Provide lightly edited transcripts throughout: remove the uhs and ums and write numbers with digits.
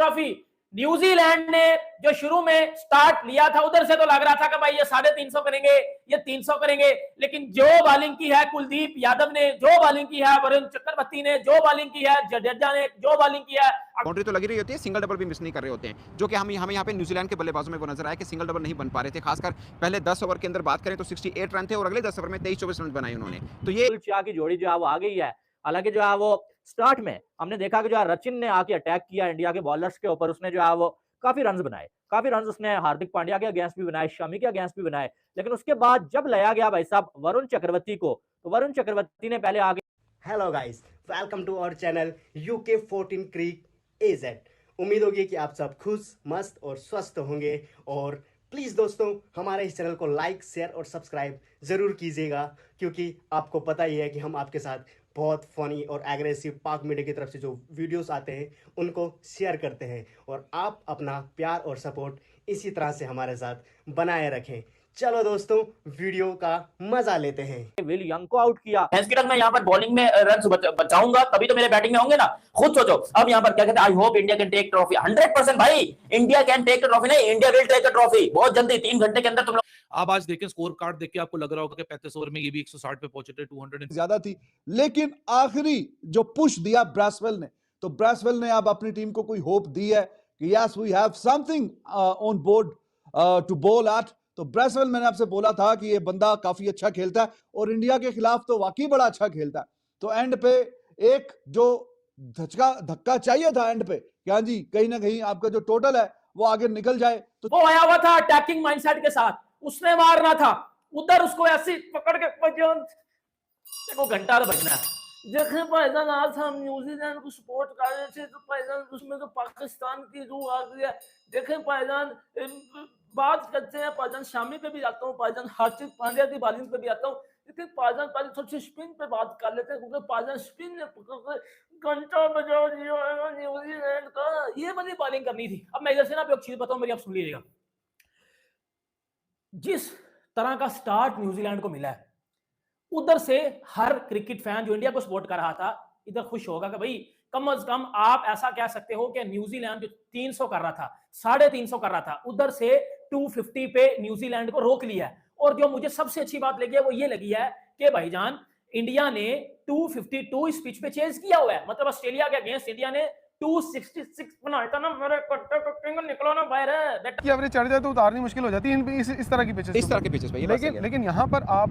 Trophy New Zealand ने जो शुरू में स्टार्ट लिया था उधर से तो लग रहा था कि भाई ये 350 करेंगे, ये 300 करेंगे, लेकिन जो बॉलिंग की है कुलदीप यादव ने, जो बॉलिंग की है वरुण चक्रवर्ती ने, जो बॉलिंग की है जडेजा ने, जो बॉलिंग की है, बाउंड्री तो लगी रही होती है, सिंगल डबल भी मिस नहीं कर रहे होते हैं, जो कि हमें यहाँ पे न्यूजीलैंड के बल्लेबाजों में वो नजर आया कि सिंगल डबल नहीं बन पा रहे थे। खासकर पहले 10 ओवर के अंदर बात करें तो 68 रन थे और अगले 10 ओवर में 23-24 रन बनाए उन्होंने। तो ये की जोड़ी जो है वो आ गई है। हालांकि जो है वो स्टार्ट में हमने देखा कि जो है रचिन ने आके अटैक किया इंडिया के बॉलर्स के ऊपर, उसने जो है वो काफी रन बनाए, काफी रन उसने हार्दिक पांड्या के अगेंस्ट भी बनाए, शमी के अगेंस्ट भी बनाए। लेकिन उसके बाद जब लाया गया भाई साहब वरुण चक्रवर्ती को, तो वरुण चक्रवर्ती ने पहले आगे hello guys, welcome to our channel UK 14 cric AZ। उम्मीद होगी कि आप सब खुश, मस्त और स्वस्थ होंगे। और प्लीज़ दोस्तों हमारे इस चैनल को लाइक, शेयर और सब्सक्राइब ज़रूर कीजिएगा, क्योंकि आपको पता ही है कि हम आपके साथ बहुत फनी और एग्रेसिव पाक मीडिया की तरफ से जो वीडियोस आते हैं उनको शेयर करते हैं, और आप अपना प्यार और सपोर्ट इसी तरह से हमारे साथ बनाए रखें। चलो दोस्तों वीडियो का मजा लेते हैं। विल यंग को आउट किया। मैं यहाँ पर बॉलिंग में रन बचाऊंगा तभी तो मेरे बैटिंग में होंगे ना, खुद सोचो। अब यहाँ पर क्या कहते हैं, I hope India can take trophy. 100% भाई इंडिया कैन टेक ट्रॉफी, नहीं इंडिया विल टेक ट्रॉफी बहुत जल्दी, 3 घंटे के अंदर तुम लोग। आप आज देखें स्कोर कार्ड देख के आपको लग रहा होगा कि 35 ओवर में ये भी 160 पे पहुंचे थे, 200 ज्यादा थी, लेकिन आखिरी जो पुश दिया ब्रैसवेल ने, तो ब्रैसवेल ने अब अपनी टीम को कोई होप दी है कि yes we have something on board to bowl at. तो ब्रैसवेल, मैंने आपसे बोला था कि ये बंदा काफी अच्छा खेलता है और इंडिया के खिलाफ तो वाकई बड़ा अच्छा खेलता है। तो एंड पे एक जो धक्का चाहिए था एंड पे, क्या जी कहीं ना कहीं आपका जो टोटल है वो आगे निकल जाए। तो वो आया हुआ था अटैकिंग माइंडसेट के साथ, उसने मारना था उधर, उसको ऐसे पकड़ के देखो घंटा तो बजना है। देखें भाईजान, आज हम न्यूजीलैंड को सपोर्ट कर रहे थे तो भाईजान उसमें तो पाकिस्तान की रूह आ गई है। देखें भाईजान, बात करते हैं भाईजान, शामी पे भी आता हूँ भाईजान, हार्दिक पांड्या की बॉलिंग पे भी आता हूँ, लेकिन भाईजान पहले सबसे स्पिन पे बात कर लेते हैं, क्योंकि भाईजान स्पिन ने घंटा बजा दिया न्यूजीलैंड का, ये वाली बॉलिंग करनी थी। अब मैं इधर से ना एक चीज बताऊं, मेरी आप सुन लीजिएगा। जिस तरह का स्टार्ट न्यूजीलैंड को मिला है, उधर से हर क्रिकेट फैन जो इंडिया को सपोर्ट कर रहा था इधर खुश होगा कि भाई कम से कम आप ऐसा कह सकते हो कि न्यूजीलैंड जो 300 कर रहा था, 350 कर रहा था, उधर से 250 पे न्यूजीलैंड को रोक लिया है। और जो मुझे सबसे अच्छी बात लगी है वो ये लगी है कि भाईजान इंडिया ने 252 इस पिच पे चेज किया हुआ है, मतलब ऑस्ट्रेलिया के अगेंस्ट इंडिया ने 266 बनाया था ना, मेरे कट्टे कट्टे निकलो ना बाहर है की एवरेज चढ़ जाए तो उतारनी मुश्किल हो जाती है इस तरह की पिचेस, इस तरह के पिचेस पे। लेकिन यहाँ पर आप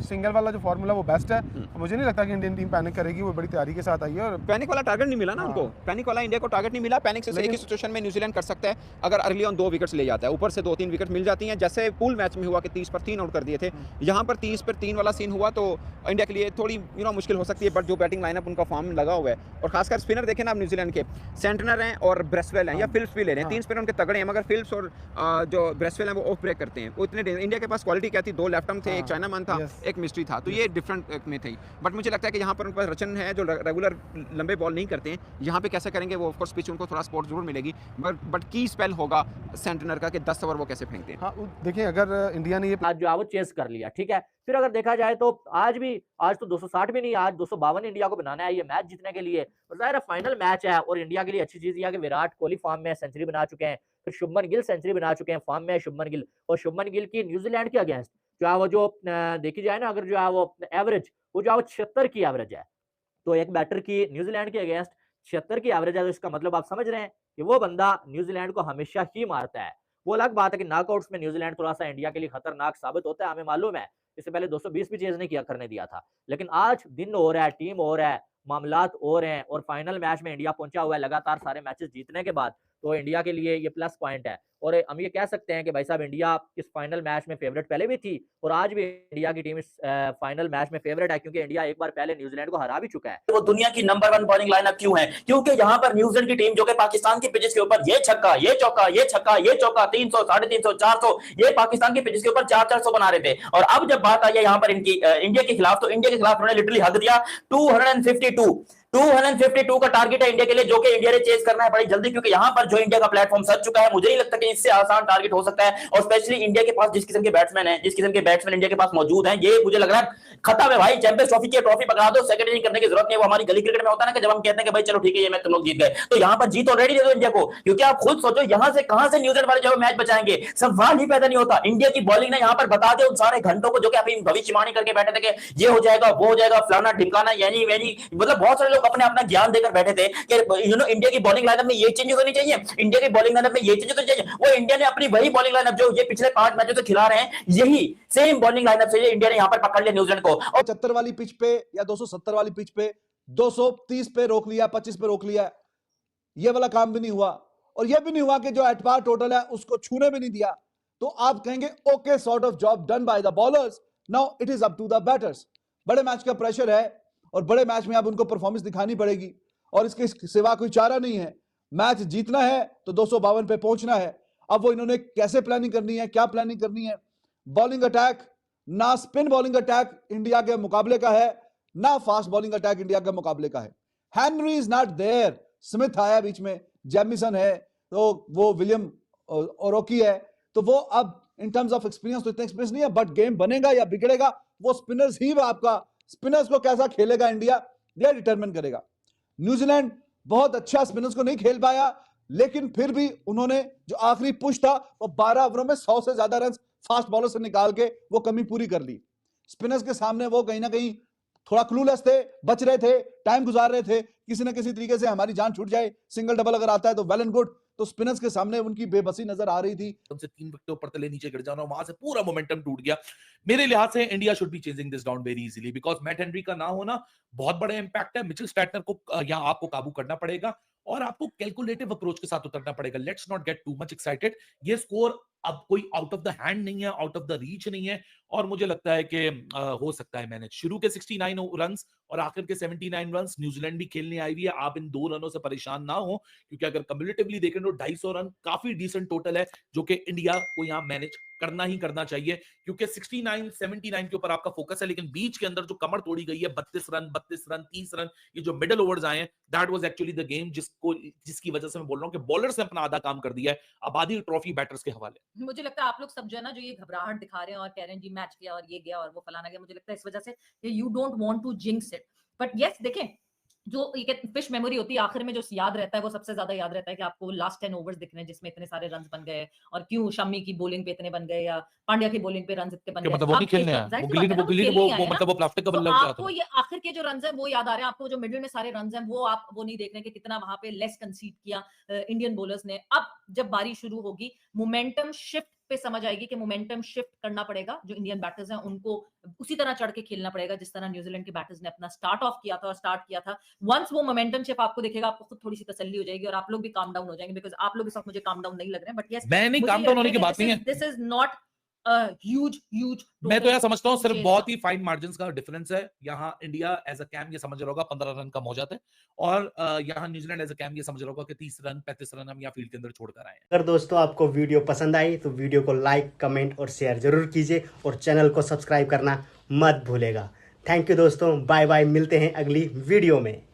सिंगल वाला जो फॉर्मूला वो बेस्ट है। मुझे नहीं लगता कि इंडियन टीम पैनिक करेगी, वो बड़ी तैयारी के साथ आई है। और पैनिक वाला टारगेट नहीं मिला ना उनको, पैनिक वाला इंडिया को टारगेट नहीं मिला। पैनिक से एक ही सिचुएशन में न्यूजीलैंड कर सकता है अगर अर्ली ऑन 2 विकेट्स ले जाता है, ऊपर से 2-3 विकेट मिल जाती हैं, जैसे पूल मैच में हुआ कि 30 पर 3 आउट कर दिए थे। यहाँ पर 30 पर 3 वाला सीन हुआ तो इंडिया के लिए थोड़ी मुश्किल हो सकती है, बट जो बैटिंग लाइनअप उनका फॉर्म लगा हुआ है, और खासकर स्पिनर देखें ना आप न्यूजीलैंड के, सेंटनर और ब्रेसवेल हैं या फिल्प्स भी ले रहे हैं, 3 स्पिनर उनके तगड़े हैं, मगर फिल्प्स और जो ब्रेसवेल हैं वो ऑफ ब्रेक करते हैं। वो इतने इंडिया के पास क्वालिटी क्या थी, 2 लेफ्ट आर्म थे, एक चाइना मैन था, एक मिस्ट्री था, तो ये डिफरेंट में थी। बट मुझे लगता है कि यहाँ पर उनके पास रचन है जो रेगुलर लंबे बॉल नहीं करते हैं। यहाँ पे कैसे करेंगे वो, ऑफकोर्स पिच उनको थोड़ा सपोर्ट जरूर मिलेगी, बट की स्पेल होगा सेंटनर का कि 10 ओवर वो कैसे फेंकते हैं। देखिए अगर इंडिया ने ये आज जो है वो चेस कर लिया, ठीक है। फिर अगर देखा जाए तो आज तो 260 भी नहीं, आज 252 इंडिया को बनाना है ये मैच जीतने के लिए। और जाहिर है फाइनल मैच है, और इंडिया के लिए अच्छी चीज यह है कि विराट कोहली फॉर्म में सेंचुरी बना चुके हैं, फिर शुभमन गिल सेंचुरी बना चुके हैं, फॉर्म में शुभमन गिल। और शुभमन गिल की न्यूजीलैंड के अगेंस्ट जो है वो जो देखी जाए ना, अगर जो है वो एवरेज वो जो है 76 की एवरेज है, तो एक बैटर की न्यूजीलैंड के अगेंस्ट 76 की एवरेज है, तो इसका मतलब आप समझ रहे हैं कि वो बंदा न्यूजीलैंड को हमेशा ही मारता है। वो अलग बात है कि नॉकआउट्स में न्यूजीलैंड थोड़ा सा इंडिया के लिए खतरनाक साबित होता है, हमें मालूम है। इससे पहले 220 भी चेज नहीं किया करने दिया था, लेकिन आज दिन हो रहा है, टीम हो रहा है, मामलात हो रहे हैं, और फाइनल मैच में इंडिया पहुंचा हुआ है लगातार सारे मैचेस जीतने के बाद। तो इंडिया के लिए ये प्लस पॉइंट है, और हम ये कह सकते हैं कि भाई साहब इंडिया इस फाइनल मैच में फेवरेट पहले भी थी, और आज भी इंडिया की टीम इस फाइनल मैच में फेवरेट है, क्योंकि इंडिया एक बार पहले न्यूजीलैंड को हरा भी चुका है। वो दुनिया की नंबर 1 बॉलिंग लाइनअप क्यों है? क्योंकि यहाँ पर न्यूजीलैंड की टीम जो कि पाकिस्तान की पिचेस के ऊपर ये छक्का, ये चौका, ये छक्का, ये चौका, 300, 350, 400, ये पाकिस्तान की पिचेस के ऊपर 400 बना रहे थे। और अब जब बात आई है यहाँ पर इनकी इंडिया के खिलाफ, तो इंडिया के खिलाफ उन्होंने लिटरली हद दिया 252। 252 का टारगेट है इंडिया के लिए, जो कि इंडिया ने चेज करना है बड़ी जल्दी, क्योंकि यहां पर जो इंडिया का प्लेटफॉर्म सज चुका है, मुझे नहीं लगता कि इससे आसान टारगेट हो सकता है। और स्पेशली इंडिया के पास जिस किस्म के बैट्समैन इंडिया के पास मौजूद हैं, ये मुझे लग रहा है खत्म है भाई। चैंपियंस ट्रॉफी की ट्रॉफी पकड़ा दो, सेकेंडरी करने की जरूरत नहीं है। वो हमारी गली क्रिकेट में होता है ना कि जब हम कहते हैं कि भाई चलो ठीक है ये मैच तुम लोग जीत गए, तो यहां पर जीत ऑलरेडी दे दो इंडिया को, क्योंकि आप खुद सोचो यहां से कहां से न्यूजीलैंड वाले जो मैच बचाएंगे, सवाल ही पैदा नहीं होता। इंडिया की बॉलिंग ने यहां पर बता दे उन सारे घंटों को जो कि अभी भविष्यवाणी करके बैठे थे कि ये हो जाएगा वो हो जाएगा, फलाना ढिमकाना यानी वैनी, मतलब बहुत सारे लोग अपने अपना ज्ञान देकर बैठे थे कि इंडिया की बॉलिंग लाइनअप में ये चेंजेस होनी चाहिए, इंडिया की बॉलिंग लाइनअप में ये चेंजेस होनी चाहिए। वो इंडिया ने अपनी वही बॉलिंग लाइनअप जो ये पिछले 5 मैचों से खिला रहे हैं, यही सेम बॉलिंग लाइनअप से इंडिया ने यहां पर पकड़ लिया न्यूजीलैंड को। और 75 वाली पिच पे या 270 वाली पिच पे 230 पे रोक लिया, 25 पे रोक लिया, ये वाला काम भी नहीं हुआ। और ये भी नहीं हुआ कि जो एटबार टोटल है उसको छूने भी नहीं दिया। तो आप कहेंगे okay, sort of job done by the bowlers, now it is up to the batters. बड़े मैच का प्रेशर है और बड़े मैच में अब उनको परफॉर्मेंस दिखानी पड़ेगी और इसके सिवा कोई चारा नहीं है। मैच जीतना है तो 252 पे पहुंचना है। अब वो इन्होंने कैसे प्लानिंग करनी है, क्या प्लानिंग करनी है। बॉलिंग अटैक, ना स्पिन बॉलिंग अटैक इंडिया के मुकाबले का है, ना फास्ट बॉलिंग अटैक इंडिया के मुकाबले का है। Henry is not there, Smith आया बीच में, जेमिसन है, तो वो विलियम ओरोकी है, तो वो अब इन टर्म्स ऑफ एक्सपीरियंस तो इतना एक्सपीरियंस नहीं है, बट गेम बनेगा या बिगड़ेगा वो स्पिनर्स ही, आपका स्पिनर्स को कैसा खेलेगा इंडिया ये डिटरमिन करेगा। न्यूजीलैंड बहुत अच्छा स्पिनर्स को नहीं खेल पाया, लेकिन फिर भी उन्होंने जो आखिरी पुश था वो 12 ओवरों में 100 से ज्यादा रन फास्ट बॉलर से निकाल के वो कमी पूरी कर ली। स्पिनर्स के सामने वो कहीं ना कहीं थोड़ा क्लूलेस थे, बच रहे थे, टाइम गुजार रहे थे, किसी ना किसी तरीके से हमारी जान छूट जाए, सिंगल डबल अगर आता है तो वेल एंड गुड। तो स्पिनर्स के सामने उनकी बेबसी नजर आ रही थी। उनसे 3 विकेट ऊपर तले नीचे गिर जाना, वहां से पूरा मोमेंटम टूट गया। मेरे लिहाज से India should be chasing this down very easily, because Matt Henry का ना होना बहुत बड़ा इंपैक्ट है। मिचेल स्टैटनर को यहां आपको काबू करना पड़ेगा और आपको कैलकुलेटिव अप्रोच के साथ उतरना पड़ेगा। Let's not gate too much excited. ये स्कोर अब कोई आउट ऑफ द हैंड नहीं है, आउट ऑफ द रीच नहीं है, और मुझे लगता है कि हो सकता है मैनेज। शुरू के 69 रन्स और आखिर के 79 रन्स न्यूजीलैंड भी खेलने आई हुई है। आप इन 2 रनों से परेशान ना हो, क्योंकि अगर कम्युलेटिवली देखें तो 250 रन काफी डिसेंट टोटल है, जो कि इंडिया को यहां मैनेज करना ही करना चाहिए, क्योंकि 69 79 के ऊपर आपका फोकस है। लेकिन बीच के अंदर जो कमर तोड़ी गई है, 32 रन 30 रन, ये जो मिडल ओवर्स आए हैं, that was actually the game जिसकी वजह से मैं बोल रहा हूं कि बॉलर्स ने अपना आधा काम कर दिया है। अब आधी ट्रॉफी बैटर्स के हवाले। मुझे लगता है आप लोग सब जो है ना, जो ये घबराहट दिखा रहे हैं और कह रहे हैं जी मैच गया और ये गया और वो फलाना गया, मुझे लगता है इस वजह से you don't want to jinx it. But yes, देखें, जो ये फिश मेमोरी होती है आखिर में, जो याद रहता है वो सबसे ज्यादा याद रहता है कि आपको लास्ट 10 ओवर्स दिख रहे हैं जिसमें इतने सारे रन्स बन गए, और क्यों शम्मी की बॉलिंग पे इतने बन गए या पांड्या की बॉलिंग पे रन्स इतने बन गए। मतलब वो नहीं खेलने आया, वो मतलब वो प्लास्टिक का बल्ला आपको ये आखिर के जो रन्स हैं वो याद आ रहे हैं, आपको जो मिडिल में सारे रन्स हैं वो आप वो नहीं देख रहे कि कितना वहां पे लेस कंसीड किया इंडियन बॉलर्स ने। अब जब बारी शुरू होगी, मोमेंटम शिफ्ट पे समझ आएगी कि मोमेंटम शिफ्ट करना पड़ेगा। जो इंडियन बैटर्स हैं उनको उसी तरह चढ़ के खेलना पड़ेगा जिस तरह न्यूजीलैंड के बैटर्स ने अपना स्टार्ट ऑफ किया था और स्टार्ट किया था। वंस वो मोमेंटम शिफ्ट आपको दिखेगा, आपको खुद थोड़ी सी तसल्ली हो जाएगी और आप लोग भी काम डाउन हो जाएंगे, बिकॉज़ आप लोग इस वक्त मुझे काम डाउन नहीं लग रहे हैं। बट यस, मैं नहीं, काम डाउन होने की बात नहीं है। दिस इज नॉट ह्यूज मैं तो यह समझता हूँ सिर्फ बहुत ही फाइन मार्जिन का डिफरेंस है। यहाँ इंडिया एज अ कैम ये समझ रहा होगा 15 रन कम हो जाते हैं, और यहाँ न्यूजीलैंड एज अ कैम ये समझ रहा होगा कि 30 रन 35 रन हम यहाँ फील्ड के अंदर छोड़कर आए हैं। अगर दोस्तों आपको वीडियो पसंद आई तो वीडियो को लाइक, कमेंट और शेयर जरूर कीजिए और चैनल को सब्सक्राइब करना मत भूलेगा। थैंक यू दोस्तों, बाय बाय, मिलते हैं अगली वीडियो में।